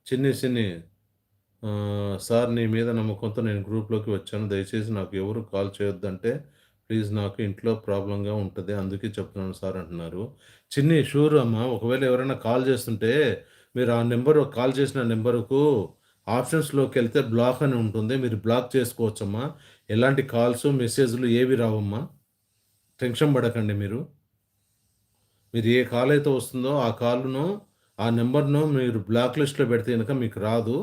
చిన్ని చిన్ని సార్ నీ మీద నమ్మకంతో నేను గ్రూప్‌లోకి వచ్చాను. దయచేసి నాకు ఎవరు కాల్ చేయొద్దంటే ప్లీజ్ నాకు ఇంట్లో ప్రాబ్లమ్‌గా ఉంటది. అందుకే చెప్తున్నాను సార్ అంటున్నారు. చిన్ని షూర్ అమ్మా. ఒకవేళ ఎవరైనా కాల్ చేస్తుంటే మీరు ఆ నంబరు కాల్ చేసిన నంబరుకు ఆప్షన్స్‌లోకెళ్తే బ్లాక్ అని ఉంటుంది. మీరు బ్లాక్ చేసుకోవచ్చమ్మా. ఎలాంటి కాల్స్, మెసేజ్‌లు ఏవి రావమ్మా. టెన్షన్ పడకండి మీరు. మీరు ఏ కాల్ అయితే వస్తుందో ఆ కాల్‌ను, ఆ నంబర్‌ను మీరు బ్లాక్ లిస్ట్‌లో పెడితే గనక మీకు రాదు.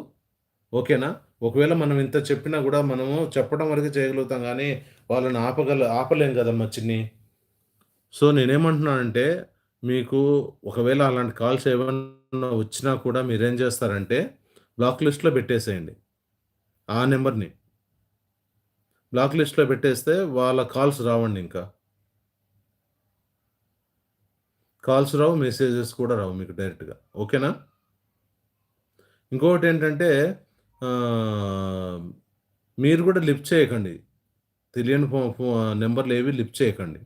ఓకేనా? ఒకవేళ మనం ఇంత చెప్పినా గూడా మనము చెప్పడం వరకే చేయగలుగుతాం గానీ, వాళ్ళని ఆపలేం గదమ్మా చిన్ని. సో, నేనేమంటున్నానంటే, మీకు ఒకవేళ అలాంటి కాల్స్ ఏమన్నా వచ్చినా కూడా మీరేం జేస్తారంటే, బ్లాక్ లిస్ట్‌లో పెట్టేసేయండి ఆ నంబర్‌ని. బ్లాక్ లిస్ట్‌లో పెట్టేస్తే వాళ్ళ కాల్స్ రావండింకా. కాల్స్ రావు, మెసేజెస్ కూడా రావు మీకు డైరెక్ట్‌గా. ఓకేనా? ఇంకొకటేంటంటే ఆహ్, మీరు గూడా లిఫ్ట్ చేయకండి. తెలియని నంబర్‌లేవి లిఫ్ట్ చేయకండి.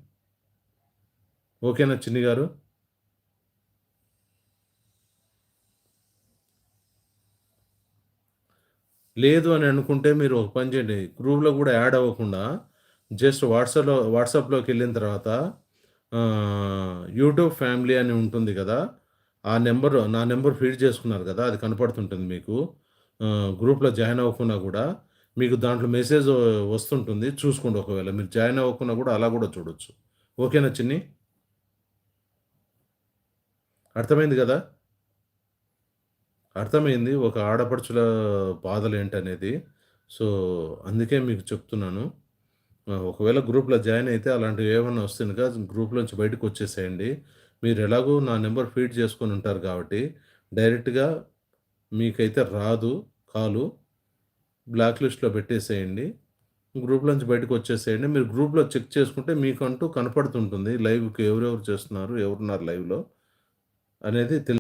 ఓకేనా చిన్ని గారు? లేదు అని అనుకుంటే మీరు ఒక పని చేయండి. గ్రూప్‌లో గూడా యాడ్ అవ్వకుండా జస్ట్ వాట్సాప్‌లోకెళ్ళిన తర్వాత యూట్యూబ్ ఫ్యామిలీ అని ఉంటుంది గదా! నా నంబర్ ఫీడ్ చేసుకున్నారు గదా! అది కనపడుతుంటుంది మీకు. గ్రూప్‌లో జాయిన్ అవ్వకున్నా గూడా మీకు దాంట్లో మెసేజ్ వస్తుంటుంది. చూసుకోండి ఒకవేళ. మీరు జాయిన్ అవ్వకున్నా గూడా అలా గూడా చూడొచ్చు. ఓకేనా చిన్ని? అర్థమైంది గదా! అర్థమైంది. ఒక ఆడపడుచుల బాధలేంటనేది. సో, అందుకే మీకు చెప్తున్నాను. ఒకవేళ గ్రూప్‌లో జాయిన్ అయితే అలాంటివేవన్నా వస్తే గనక గ్రూప్‌లోంచి బయటకొచ్చేసేయండి. మీరెలాగో నా నంబర్ ఫీడ్ చేసుకొనుంటారు కాబట్టి, డైరెక్ట్‌గా మీకైతే రాదు కాలు. బ్లాక్ లిస్ట్‌లో పెట్టేసేయండి. గ్రూప్‌లోంచి బయటకొచ్చేసేయండి. మీరు గ్రూప్‌లో చెక్ చేసుకుంటే మీకంటూ కనపడుతుంటుంది. లైవ్‌కి ఎవరెవరు చేస్తున్నారు, ఎవరున్నారు లైవ్‌లో అనేది